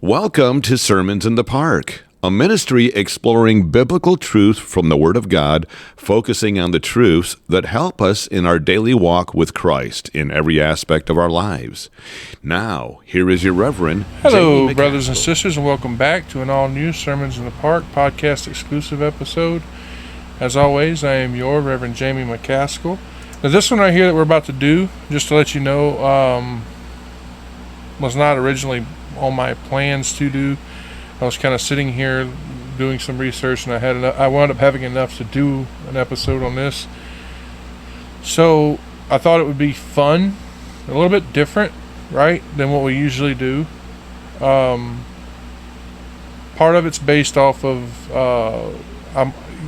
Welcome to Sermons in the Park, a ministry exploring biblical truth from the Word of God, focusing on the truths that help us in our daily walk with Christ in every aspect of our lives. Now, here is your Reverend. Hello, brothers and sisters, and welcome back to an all-new Sermons in the Park podcast exclusive episode. As always, I am your Reverend Jamie McCaskill. Now, this one right here that we're about to do, just to let you know, was not originally on my plans to do. I was kind of sitting here doing some research, and I wound up having enough to do an episode on this. So I thought it would be fun, a little bit different, right, than what we usually do. Part of it's based off of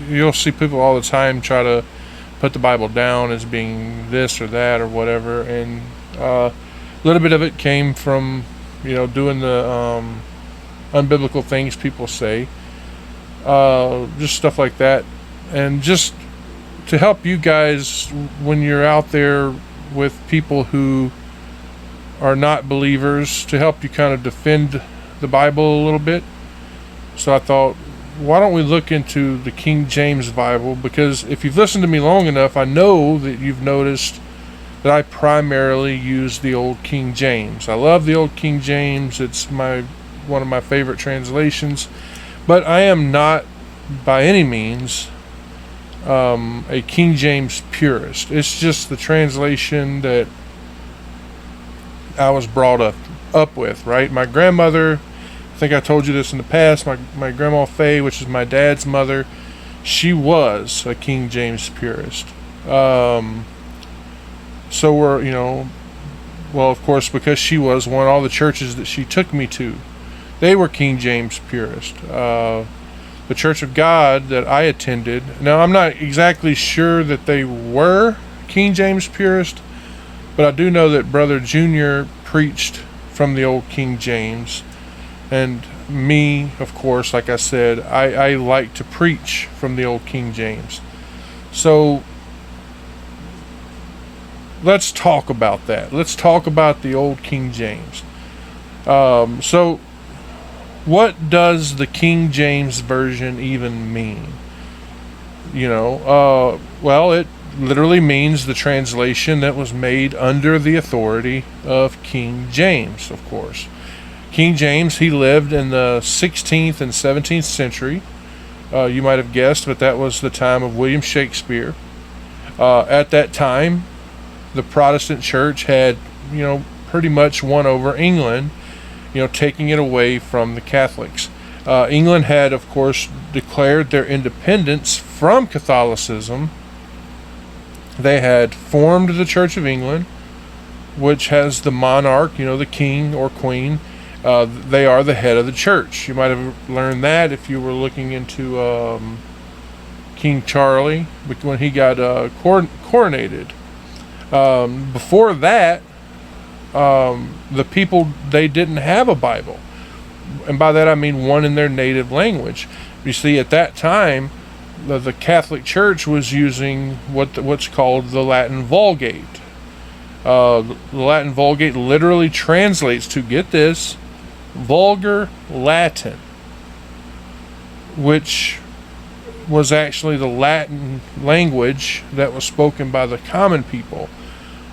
you'll see people all the time try to put the Bible down as being this or that or whatever, and a little bit of it came from doing the unbiblical things people say, just stuff like that, and just to help you guys when you're out there with people who are not believers, to help you kind of defend the Bible a little bit. So I thought, why don't we look into the King James Bible? Because if you've listened to me long enough, I know that you've noticed that I primarily use the Old King James. I love the Old King James. It's one of my favorite translations. But I am not, by any means, a King James purist. It's just the translation that I was brought up with, right? My grandmother, I think I told you this in the past, my Grandma Faye, which is my dad's mother, she was a King James purist. So well, of course, because she was one, all the churches that she took me to, they were King James purist. The Church of God that I attended, now I'm not exactly sure that they were King James purist, but I do know that Brother Junior preached from the Old King James, and me, of course, like I said, I like to preach from the Old King James. So let's talk about that. Let's talk about the Old King James. So what does the King James Version even mean? Well, it literally means the translation that was made under the authority of King James, of course. King James, he lived in the 16th and 17th century. You might have guessed, but that was the time of William Shakespeare. At that time, the Protestant church had, pretty much won over England, taking it away from the Catholics. England had, of course, declared their independence from Catholicism. They had formed the Church of England, which has the monarch, the king or queen. They are the head of the church. You might have learned that if you were looking into King Charlie, when he got coronated. Before that, the people, they didn't have a Bible, and by that I mean one in their native language. You see, at that time, the Catholic Church was using what's called the Latin Vulgate. The Latin Vulgate literally translates to, get this, Vulgar Latin, which was actually the Latin language that was spoken by the common people.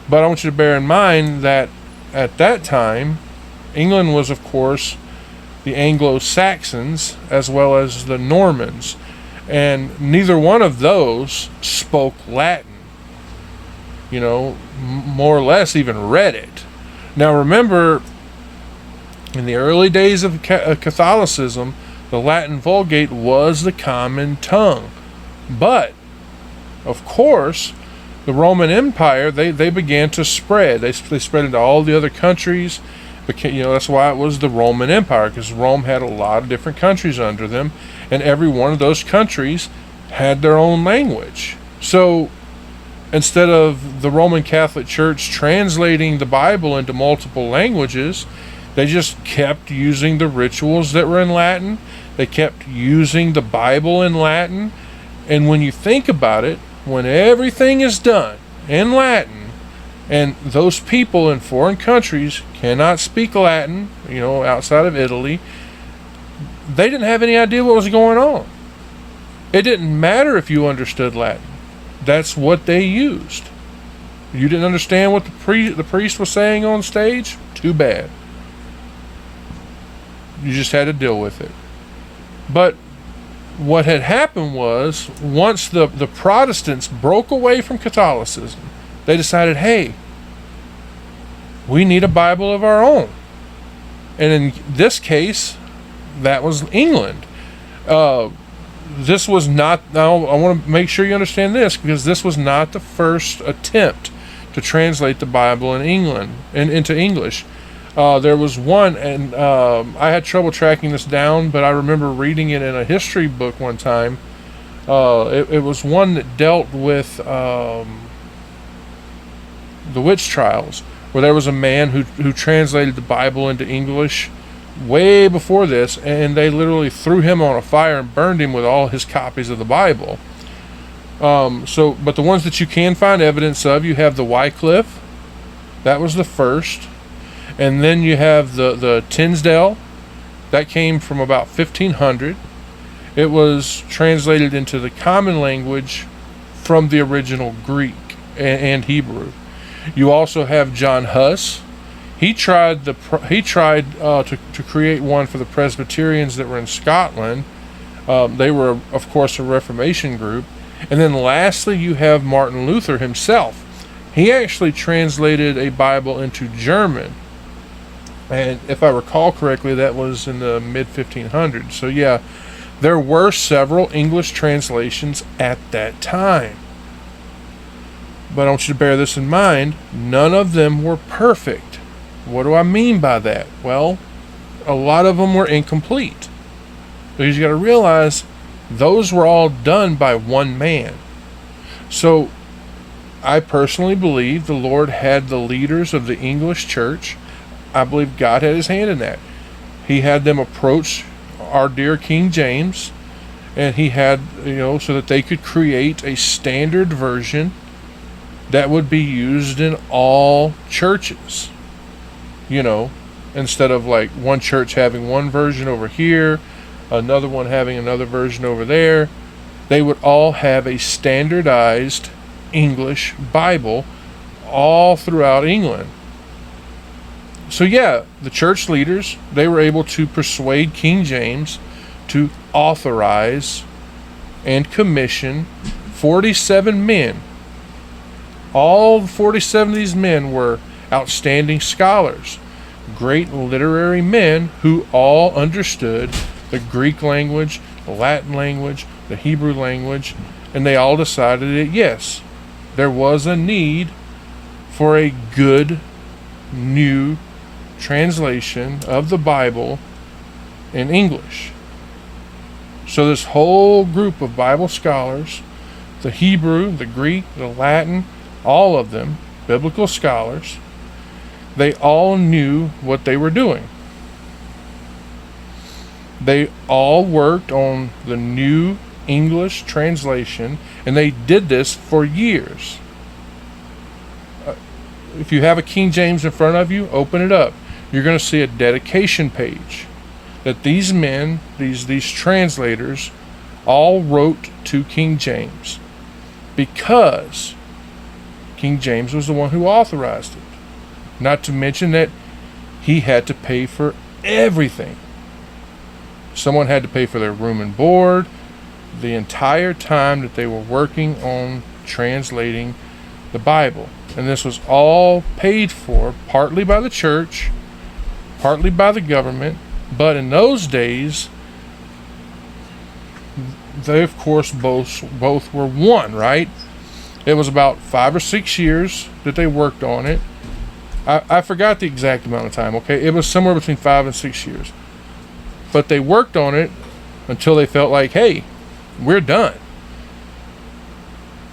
But I want you to bear in mind that at that time, England was, of course, the Anglo-Saxons as well as the Normans, and neither one of those spoke Latin, more or less even read it. Now remember, in the early days of Catholicism, the Latin Vulgate was the common tongue. But, of course, the Roman Empire, they began to spread. They spread into all the other countries. That's why it was the Roman Empire, because Rome had a lot of different countries under them, and every one of those countries had their own language. So instead of the Roman Catholic Church translating the Bible into multiple languages, they just kept using the rituals that were in Latin. They kept using the Bible in Latin. And when you think about it, when everything is done in Latin, And those people in foreign countries cannot speak Latin, outside of Italy. They didn't have any idea what was going on. It didn't matter if you understood Latin. That's what they used. You didn't understand what the priest was saying on stage? Too bad. You just had to deal with it. But what had happened was, once the Protestants broke away from Catholicism, they decided, hey, we need a Bible of our own. And in this case, that was England. This was not, now I want to make sure you understand this, because this was not the first attempt to translate the Bible in England into English. There was one, and I had trouble tracking this down, but I remember reading it in a history book one time. It was one that dealt with the witch trials, where there was a man who translated the Bible into English way before this, and they literally threw him on a fire and burned him with all his copies of the Bible. But the ones that you can find evidence of, you have the Wycliffe. That was the first. And then you have the Tinsdale. That came from about 1500. It was translated into the common language from the original Greek and Hebrew. You also have John Huss. He tried to create one for the Presbyterians that were in Scotland. They were, of course, a Reformation group. And then lastly, you have Martin Luther himself. He actually translated a Bible into German. And if I recall correctly, that was in the mid-1500s. So yeah, there were several English translations at that time. But I want you to bear this in mind, none of them were perfect. What do I mean by that? Well, a lot of them were incomplete. Because you got to realize, those were all done by one man. So I personally believe the Lord had the leaders of the English church. I believe God had his hand in that. He had them approach our dear King James, and he had, so that they could create a standard version that would be used in all churches. Instead of like one church having one version over here, another one having another version over there, they would all have a standardized English Bible all throughout England. So yeah, the church leaders, they were able to persuade King James to authorize and commission 47 men. All 47 of these men were outstanding scholars, great literary men who all understood the Greek language, the Latin language, the Hebrew language, and they all decided that yes, there was a need for a good new translation of the Bible in English. So this whole group of Bible scholars, the Hebrew, the Greek, the Latin, all of them, biblical scholars, they all knew what they were doing. They all worked on the new English translation, and they did this for years. If you have a King James in front of you, open it up. You're going to see a dedication page that these men, these translators, all wrote to King James, because King James was the one who authorized it. Not to mention that he had to pay for everything. Someone had to pay for their room and board the entire time that they were working on translating the Bible. And this was all paid for, partly by the church, partly by the government. But in those days, they of course both were one, right? It was about 5 or 6 years that they worked on it. I forgot the exact amount of time, okay? It was somewhere between 5 and 6 years. But they worked on it until they felt like, hey, we're done.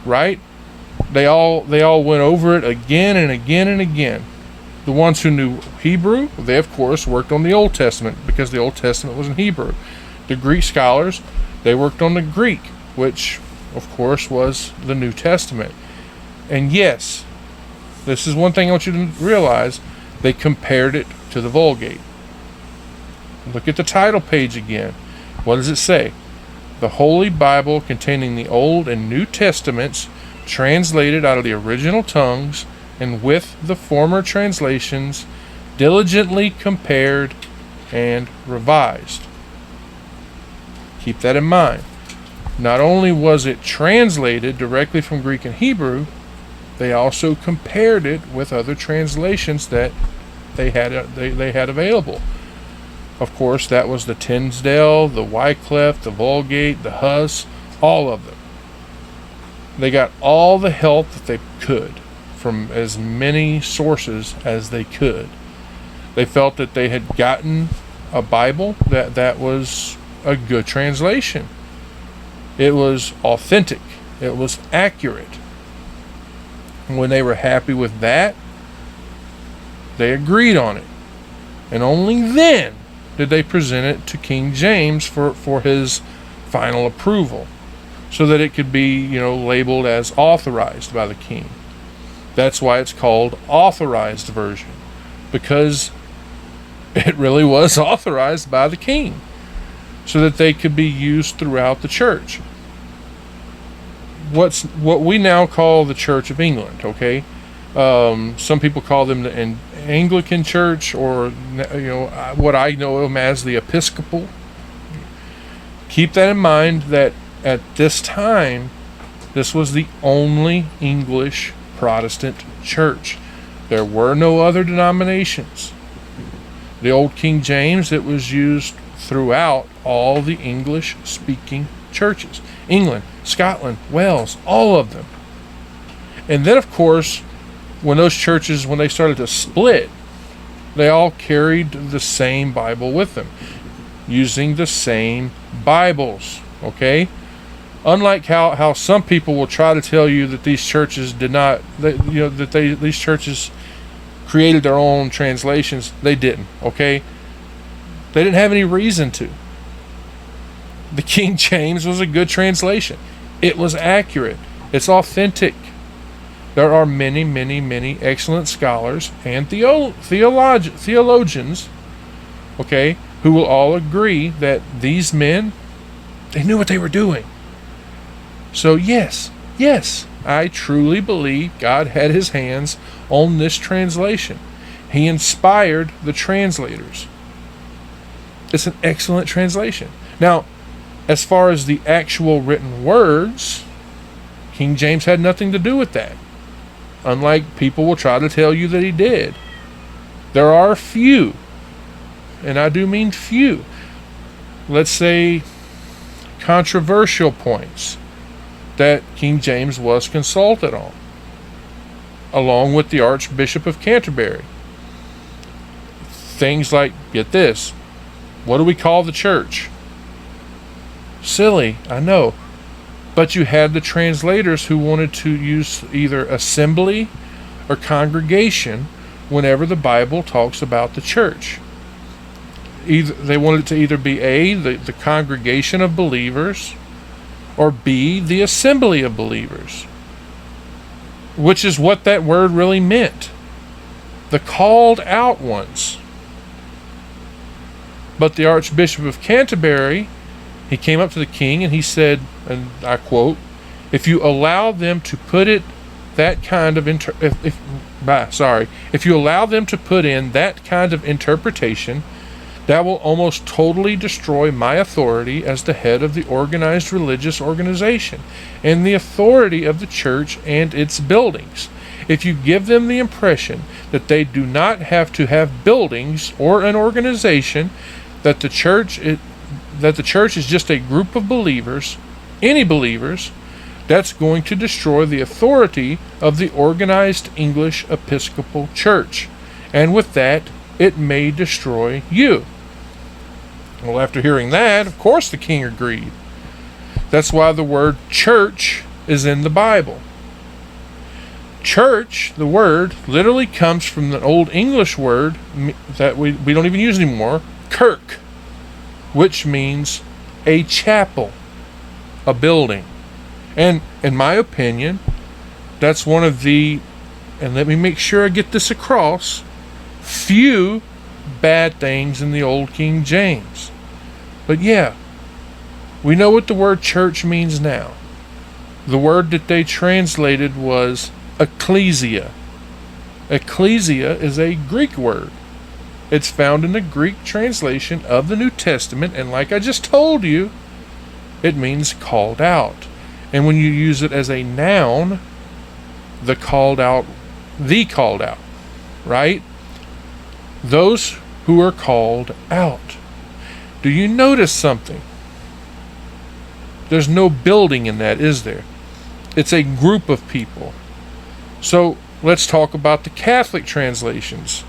Right? They all went over it again and again and again. The ones who knew Hebrew, they of course worked on the Old Testament, because the Old Testament was in Hebrew. The Greek scholars, they worked on the Greek, which of course was the New Testament. And yes, This is one thing I want you to realize. They compared it to the Vulgate. Look at the title page again. What does it say? The Holy Bible containing the Old and New Testaments, translated out of the original tongues, and with the former translations, diligently compared and revised. Keep that in mind. Not only was it translated directly from Greek and Hebrew, they also compared it with other translations that they had available. Of course, that was the Tyndale, the Wycliffe, the Vulgate, the Huss, all of them. They got all the help that they could from as many sources as they could. They felt that they had gotten a Bible that was a good translation. It was authentic. It was accurate. When they were happy with that, they agreed on it. And only then did they present it to King James for his final approval, so that it could be, labeled as authorized by the king. That's why it's called authorized version, because it really was authorized by the king, so that they could be used throughout the church. What we now call the Church of England, okay? Some people call them the Anglican Church, or what I know them as the Episcopal. Keep that in mind, that at this time, this was the only English Protestant church. There were no other denominations. The Old King James, it was used throughout all the English-speaking churches. England, Scotland, Wales, all of them. And then, of course, when those churches, when they started to split, they all carried the same Bible with them, using the same Bibles, okay? Unlike how some people will try to tell you that these churches did not, these churches created their own translations. They didn't, okay? They didn't have any reason to. The King James was a good translation. It was accurate. It's authentic. There are many, many, many excellent scholars and theologians, okay, who will all agree that these men, they knew what they were doing. So yes, I truly believe God had his hands on this translation. He inspired the translators. It's an excellent translation. Now, as far as the actual written words, King James had nothing to do with that, unlike people will try to tell you that he did. There are few, and I do mean few, let's say controversial points that King James was consulted on, along with the Archbishop of Canterbury. Things like, get this, what do we call the church? Silly, I know. But you had the translators who wanted to use either assembly or congregation whenever the Bible talks about the church. They wanted it to either be A, the congregation of believers, or B, the assembly of believers, which is what that word really meant. The called out ones. But the Archbishop of Canterbury, he came up to the king and he said, and I quote, if you allow them to put it that kind of if you allow them to put in that kind of interpretation, that will almost totally destroy my authority as the head of the organized religious organization and the authority of the church and its buildings. If you give them the impression that they do not have to have buildings or an organization, that the church is just a group of believers, any believers, that's going to destroy the authority of the organized English Episcopal Church. And with that, it may destroy you. Well, after hearing that, of course the king agreed. That's why the word church is in the Bible. Church, the word, literally comes from the Old English word that we don't even use anymore, kirk, which means a chapel, a building. And in my opinion, that's one of the and let me make sure I get this across, few bad things in the Old King James. But yeah, we know what the word church means now. The word that they translated was ecclesia. Ecclesia is a Greek word. It's found in the Greek translation of the New Testament, and like I just told you, it means called out. And when you use it as a noun, the called out, right? Those who are called out. Do you notice something? There's no building in that, is there? It's a group of people. So let's talk about the Catholic translations.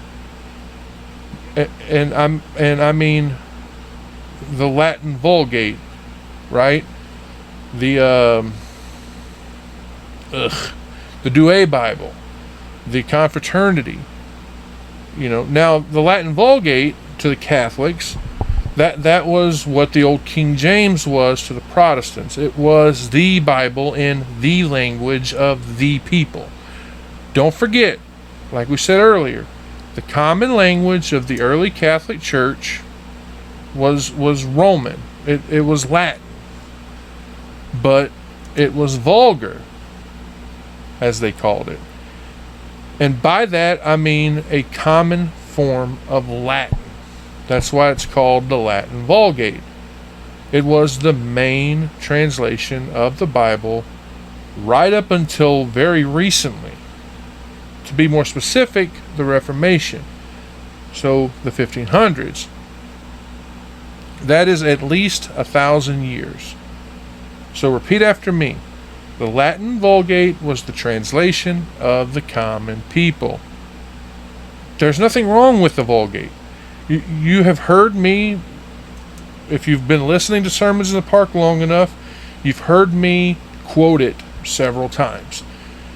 And I mean the Latin Vulgate, right? The Douay Bible, the Confraternity. Now the Latin Vulgate to the Catholics, that was what the Old King James was to the Protestants. It was the Bible in the language of the people. Don't forget, like we said earlier, the common language of the early Catholic Church was Roman. It was Latin. But it was vulgar, as they called it. And by that, I mean a common form of Latin. That's why it's called the Latin Vulgate. It was the main translation of the Bible right up until very recently. To be more specific, the Reformation. So the 1500s. That is at least 1,000 years. So repeat after me. The Latin Vulgate was the translation of the common people. There's nothing wrong with the Vulgate. You have heard me, if you've been listening to Sermons in the Park long enough, you've heard me quote it several times.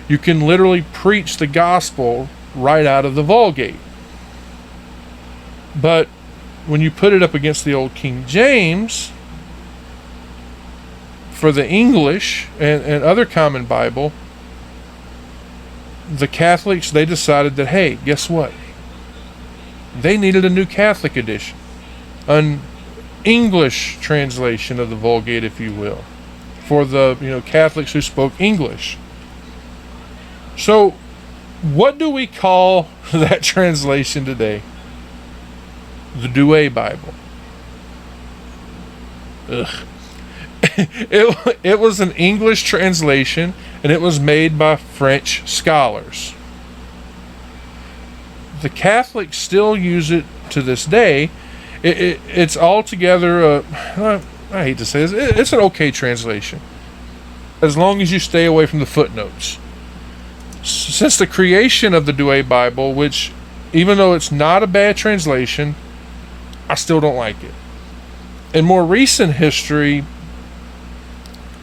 You can literally preach the gospel right out of the Vulgate. But when you put it up against the Old King James, for the English and other common Bible, the Catholics, they decided that, hey, guess what? They needed a New Catholic edition. An English translation of the Vulgate, if you will. For the Catholics who spoke English. So, what do we call that translation today? The Douay Bible. Ugh. It was an English translation, and it was made by French scholars. The Catholics still use it to this day. It's altogether, I hate to say this, it's an okay translation, as long as you stay away from the footnotes. Since the creation of the Douay Bible, which, even though it's not a bad translation, I still don't like it. In more recent history,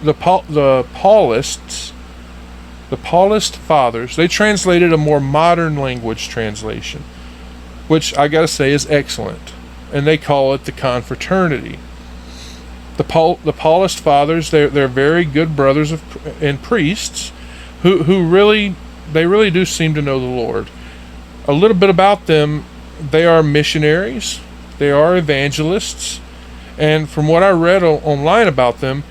the Paulist fathers, they translated a more modern language translation, which I gotta say is excellent, and they call it the Confraternity. The Paulist fathers, they're very good brothers and priests who really do seem to know the Lord. A little bit about them: they are missionaries, they are evangelists, and from what I read online about them,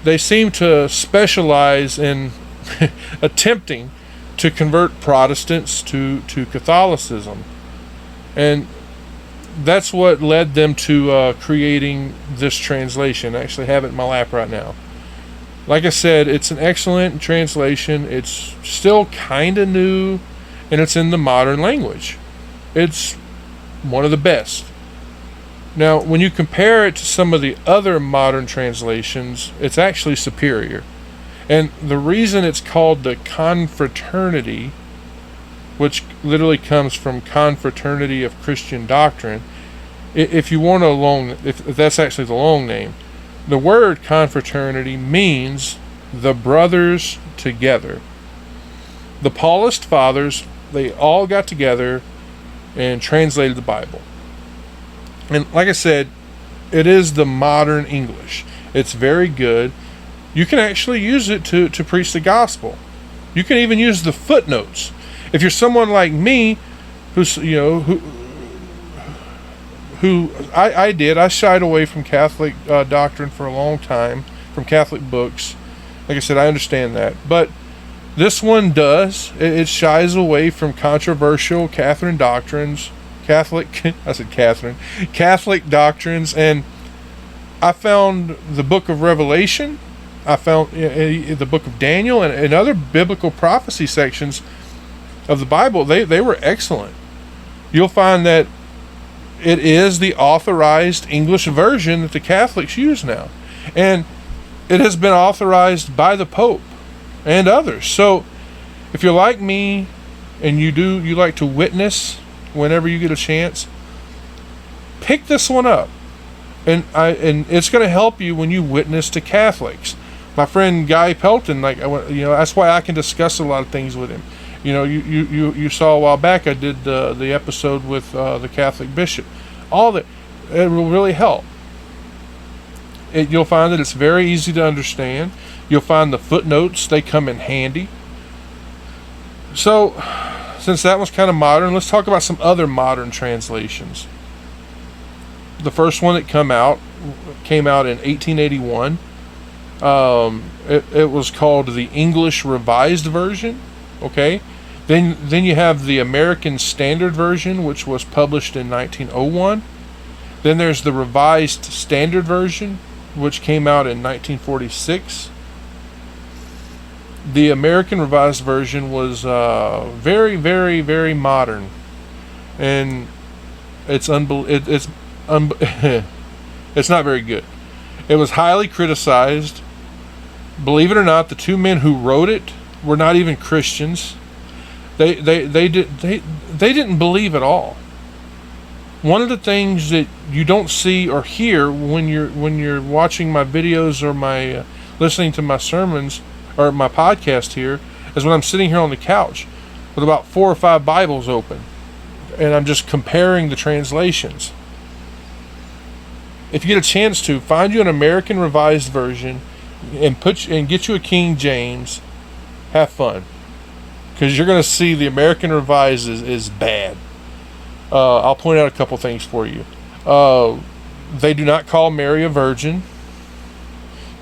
they seem to specialize in attempting to convert Protestants to Catholicism. And that's what led them to creating this translation. I actually have it in my lap right now. Like I said, it's an excellent translation. It's still kind of new, and it's in the modern language. It's one of the best. Now, when you compare it to some of the other modern translations, it's actually superior. And the reason it's called the Confraternity, which literally comes from Confraternity of Christian Doctrine, if you want if that's actually the long name, the word confraternity means the brothers together. The Paulist fathers, they all got together and translated the Bible. And like I said, it is the modern English. It's very good. You can actually use it to preach the gospel. You can even use the footnotes. If you're someone like me, who's I shied away from Catholic doctrine for a long time, from Catholic books. Like I said, I understand that, but this one does. It shies away from controversial Catholic doctrines, Catholic doctrines, and I found the book of Revelation, I found the book of Daniel, and other biblical prophecy sections of the Bible. They were excellent. You'll find that it is the authorized English version that the Catholics use now, and it has been authorized by the Pope and others. So if you're like me and you like to witness whenever you get a chance, pick this one up, and it's going to help you when you witness to Catholics. My friend Guy Pelton, that's why I can discuss a lot of things with him. You saw a while back I did the episode with the Catholic bishop. All that, it will really help. You'll find that it's very easy to understand. You'll find the footnotes, they come in handy. So, since that was kind of modern, let's talk about some other modern translations. The first one that came out in 1881. It was called the English Revised Version. Okay, then you have the American Standard Version, which was published in 1901. Then there's the Revised Standard Version, which came out in 1946. The American Revised Version was very, very, very modern, and it's it's not very good. It was highly criticized. Believe it or not, the two men who wrote it were not even Christians. They didn't believe at all. One of the things that you don't see or hear when you're watching my videos or my listening to my sermons or my podcast here is when I'm sitting here on the couch with about 4 or 5 Bibles open, and I'm just comparing the translations. If you get a chance to find you an American Revised Version and get you a King James, have fun, because you're going to see the American Revised is bad. I'll point out a couple things for you. They do not call Mary a virgin.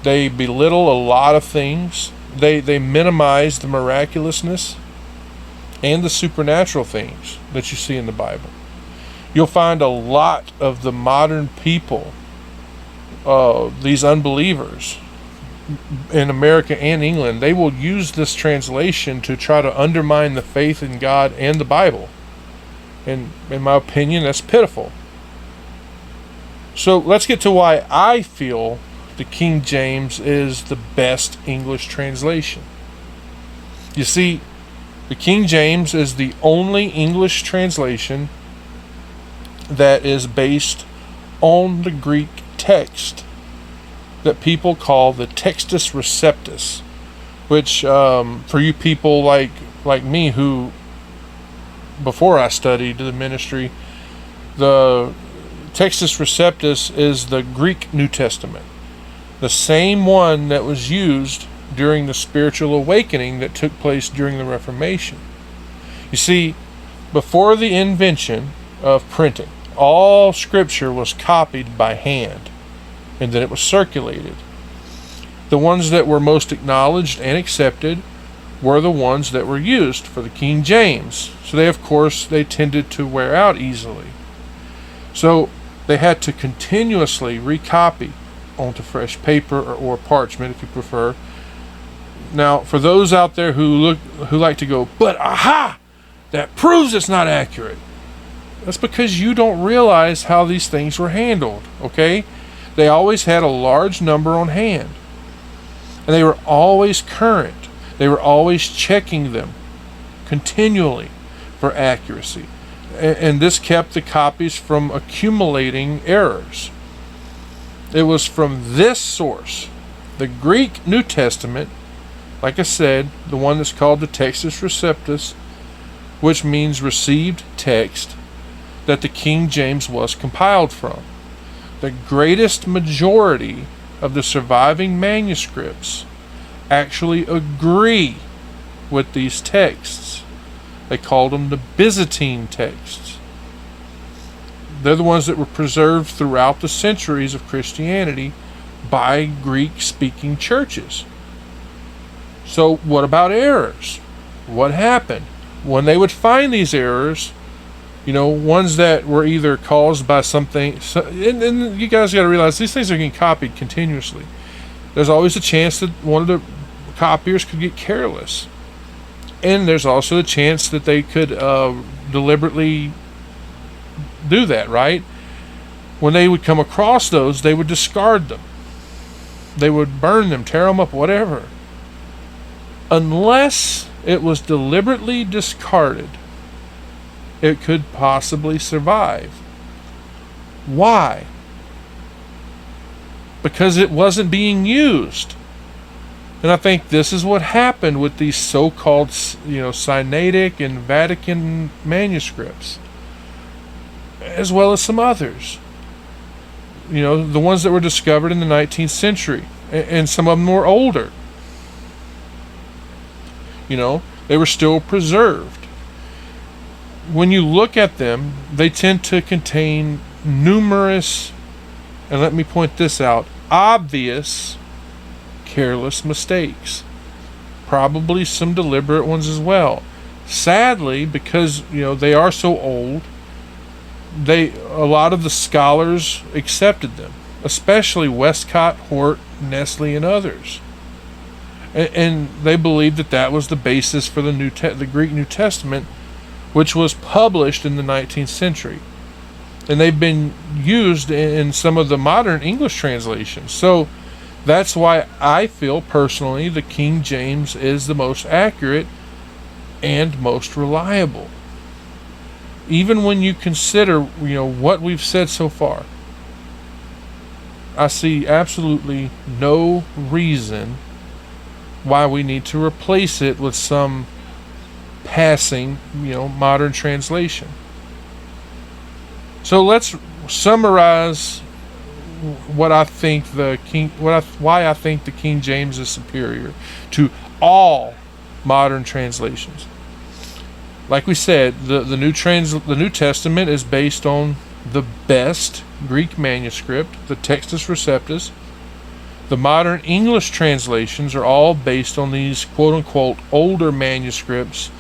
They belittle a lot of things. They minimize the miraculousness and the supernatural things that you see in the Bible. You'll find a lot of the modern people, these unbelievers in America and England, they will use this translation to try to undermine the faith in God and the Bible. And in my opinion, that's pitiful. So let's get to why I feel the King James is the best English translation. You see, the King James is the only English translation that is based on the Greek text that people call the Textus Receptus, which for you people like me who, before I studied the ministry, the Textus Receptus is the Greek New Testament, the same one that was used during the spiritual awakening that took place during the Reformation. You see, before the invention of printing, all scripture was copied by hand, and then it was circulated. The ones that were most acknowledged and accepted were the ones that were used for the King James. So they tended to wear out easily. So they had to continuously recopy onto fresh paper or parchment, if you prefer. Now, for those out there who like to go, but aha, that proves it's not accurate. That's because you don't realize how these things were handled, okay? They always had a large number on hand, and they were always current. They were always checking them continually for accuracy, and this kept the copies from accumulating errors. It was from this source, the Greek New Testament, like I said, the one that's called the Textus Receptus, which means received text, that the King James was compiled from. The greatest majority of the surviving manuscripts actually agree with these texts. They called them the Byzantine texts. They're the ones that were preserved throughout the centuries of Christianity by Greek-speaking churches. So what about errors? What happened? When they would find these errors, ones that were either caused by something, and you guys got to realize these things are getting copied continuously. There's always a chance that one of the copiers could get careless. And there's also a chance that they could deliberately do that, right? When they would come across those, they would discard them. They would burn them, tear them up, whatever. Unless it was deliberately discarded, it could possibly survive. Why? Because it wasn't being used. And I think this is what happened with these so-called, Sinaitic and Vatican manuscripts, as well as some others. The ones that were discovered in the 19th century, and some of them were older. They were still preserved. When you look at them, they tend to contain numerous, and let me point this out, obvious careless mistakes. Probably some deliberate ones as well. Sadly, because they are so old, a lot of the scholars accepted them, especially Westcott, Hort, Nestle, and others. And they believed that was the basis for the Greek New Testament, which was published in the 19th century. And they've been used in some of the modern English translations. So that's why I feel personally the King James is the most accurate and most reliable. Even when you consider, what we've said so far, I see absolutely no reason why we need to replace it with some passing, modern translation. So let's summarize why I think the King James is superior to all modern translations. Like we said, the New Testament is based on the best Greek manuscript, the Textus Receptus. The modern English translations are all based on these quote-unquote older manuscripts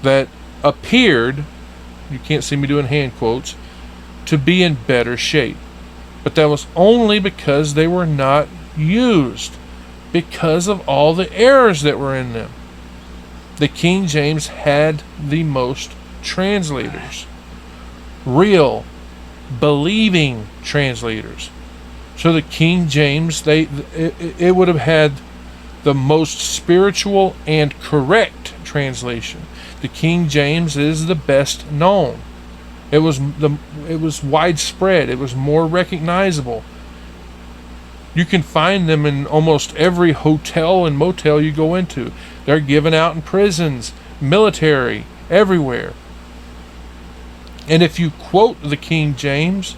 that appeared, you can't see me doing hand quotes, to be in better shape. But that was only because they were not used, because of all the errors that were in them. The King James had the most translators, real, believing translators. So the King James, it would have had the most spiritual and correct translation. The King James is the best known. It was widespread. It was more recognizable. You can find them in almost every hotel and motel you go into. They're given out in prisons, military, everywhere. And if you quote the King James,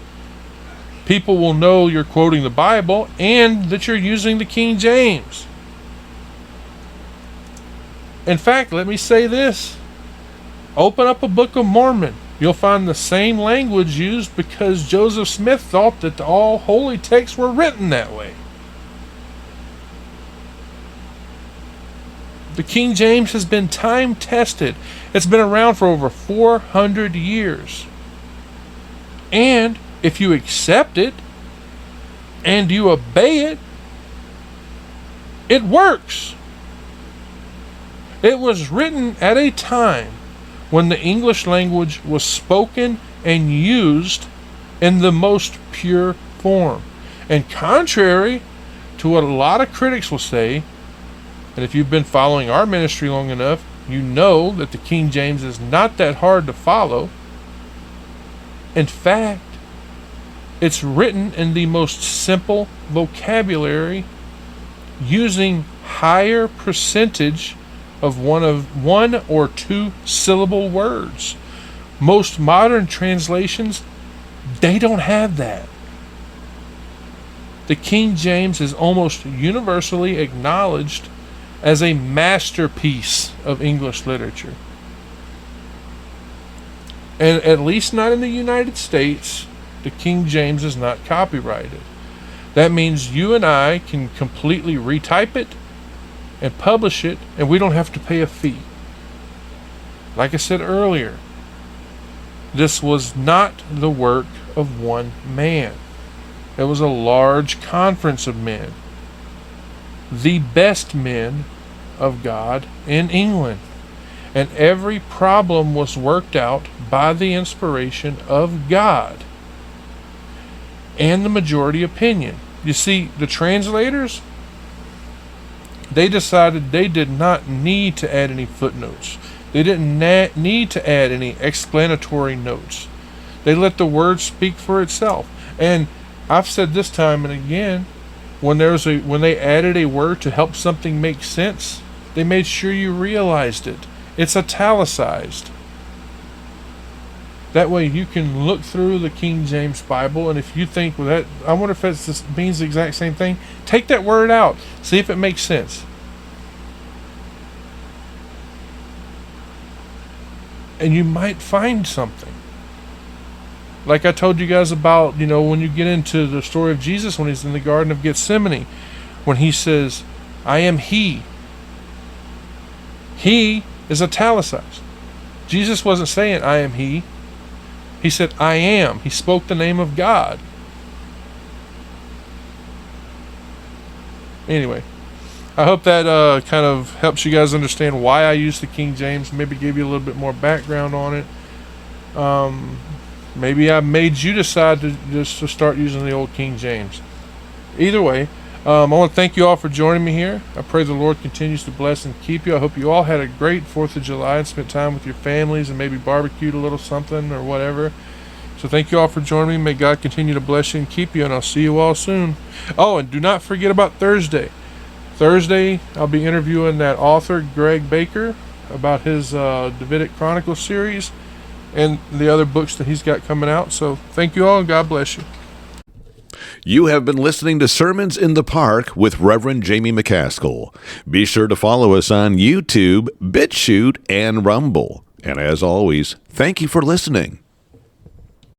people will know you're quoting the Bible and that you're using the King James. In fact, let me say this. Open up a Book of Mormon. You'll find the same language used because Joseph Smith thought that all holy texts were written that way. The King James has been time tested. It's been around for over 400 years. And if you accept it and you obey it, it works. It was written at a time when the English language was spoken and used in the most pure form. And contrary to what a lot of critics will say, and if you've been following our ministry long enough, you know that the King James is not that hard to follow. In fact, it's written in the most simple vocabulary, using higher percentage of one or two syllable words. Most modern translations, they don't have that. The King James is almost universally acknowledged as a masterpiece of English literature. And at least not in the United States, the King James is not copyrighted. That means you and I can completely retype it and publish it, and we don't have to pay a fee. Like I said earlier, this was not the work of one man. It was a large conference of men, the best men of God in England. And every problem was worked out by the inspiration of God and the majority opinion. You see, the translators, they decided they did not need to add any footnotes. They didn't need to add any explanatory notes. They let the word speak for itself. And I've said this time and again, when they added a word to help something make sense, they made sure you realized it. It's italicized. That way you can look through the King James Bible, and if you think, well, that, I wonder if it means the exact same thing, take that word out. See if it makes sense. And you might find something. Like I told you guys about, when you get into the story of Jesus when he's in the Garden of Gethsemane, when he says, I am he. He is italicized. Jesus wasn't saying, I am he. He said, I am. He spoke the name of God. Anyway, I hope that kind of helps you guys understand why I use the King James. Maybe give you a little bit more background on it. Maybe I made you decide to start using the old King James. Either way, I want to thank you all for joining me here. I pray the Lord continues to bless and keep you. I hope you all had a great 4th of July and spent time with your families and maybe barbecued a little something or whatever. So thank you all for joining me. May God continue to bless you and keep you, and I'll see you all soon. Oh, and do not forget about Thursday. Thursday, I'll be interviewing that author, Greg Baker, about his Davidic Chronicles series and the other books that he's got coming out. So thank you all, and God bless you. You have been listening to Sermons in the Park with Reverend Jamie McCaskill. Be sure to follow us on YouTube, BitChute, and Rumble. And as always, thank you for listening.